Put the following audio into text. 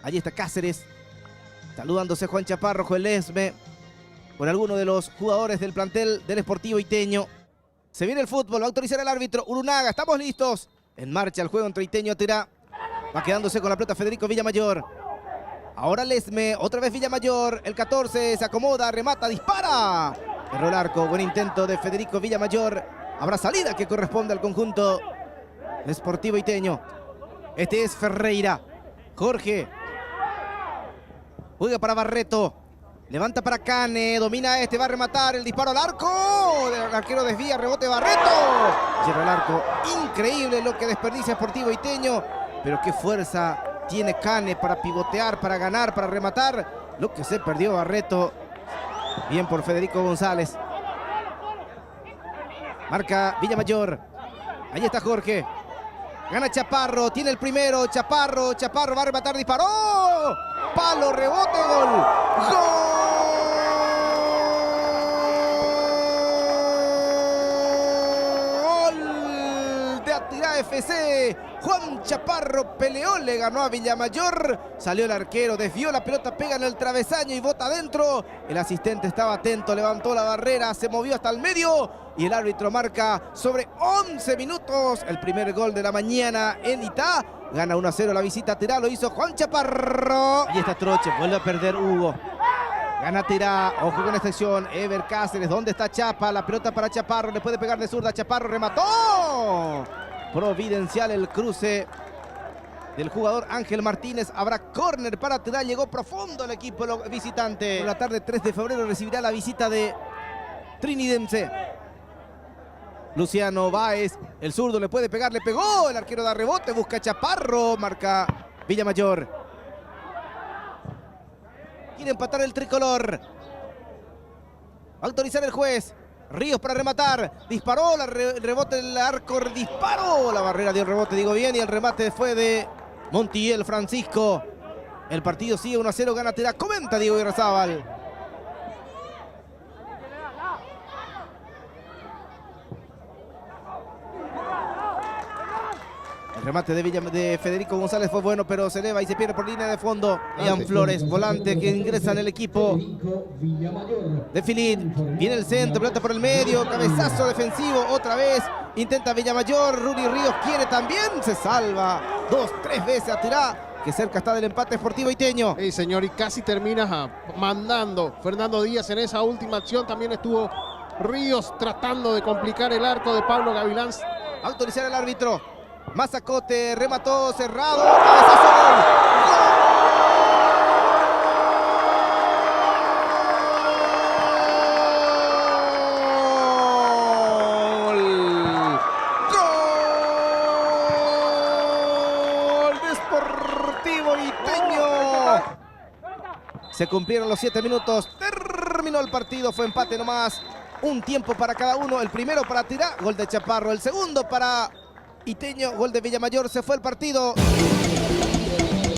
Allí está Cáceres. Saludándose Juan Chaparro, Joel Lesme, con alguno de los jugadores del plantel del Sportivo Iteño. Se viene el fútbol, va a autorizar el árbitro Urunaga. Estamos listos. En marcha el juego entre Iteño y Tirá. Va quedándose con la pelota Federico Villamayor. Ahora Lesme, otra vez Villamayor. El 14 se acomoda, remata, dispara. Erró el arco, buen intento de Federico Villamayor. Habrá salida que corresponde al conjunto Sportivo Iteño. Este es Ferreira. Jorge. Juega para Barreto. Levanta para Cane. Domina este. Va a rematar. El disparo al arco. El arquero desvía. Rebote Barreto. Cierra el arco. Increíble lo que desperdicia Sportivo Iteño. Pero qué fuerza tiene Cane para pivotear, para ganar, para rematar. Lo que se perdió Barreto. Bien por Federico González. Marca Villamayor. Ahí está Jorge. Gana Chaparro. Tiene el primero. Chaparro. Chaparro va a rematar. Disparó. Palo, rebote, gol. ¡Gol! De Atirá FC. Juan Chaparro peleó, le ganó a Villamayor. Salió el arquero, desvió la pelota, pega en el travesaño y bota adentro. El asistente estaba atento, levantó la barrera, se movió hasta el medio. Y el árbitro marca sobre 11 minutos el primer gol de la mañana en Itá. Gana 1-0 la visita a Tirá, lo hizo Juan Chaparro. Ahí está Troche, vuelve a perder Hugo. Gana Tirá, ojo con esta acción. Ever Cáceres, ¿dónde está Chapa? La pelota para Chaparro, le puede pegar de zurda. Chaparro remató. Providencial el cruce del jugador Ángel Martínez. Habrá córner para Tirá, llegó profundo el equipo visitante. Por la tarde 3 de febrero recibirá la visita de Trinidense. Luciano Báez, el zurdo le puede pegar, le pegó, el arquero da rebote, busca Chaparro, marca Villamayor. Quiere empatar el tricolor. Autorizar el juez. Ríos para rematar, disparó, el rebote del arco, disparó, la barrera dio el rebote, digo bien, y el remate fue de Montiel Francisco. El partido sigue 1-0, gana Tirá, comenta Diego Irrazábal. El remate de Federico González fue bueno, pero se eleva y se pierde por línea de fondo. Ian Flores, volante que ingresa en el equipo de Filit. Viene el centro, pelota por el medio, cabezazo defensivo otra vez. Intenta Villamayor, Rudy Ríos quiere también, se salva 2-3 veces a Tirá, que cerca está del empate Sportivo Iteño. Sí, señor, y casi termina mandando Fernando Díaz en esa última acción. También estuvo Ríos tratando de complicar el arco de Pablo Gavilán. Autorizar el árbitro. Mazacote, remató, cerrado, cabezazo, gol. ¡Gol! ¡Gol de Sportivo Iteño! Se cumplieron los 7 minutos, terminó el partido, fue empate nomás. Un tiempo para cada uno, el primero para Tirá, gol de Chaparro, el segundo para Iteño, gol de Villamayor, se fue el partido.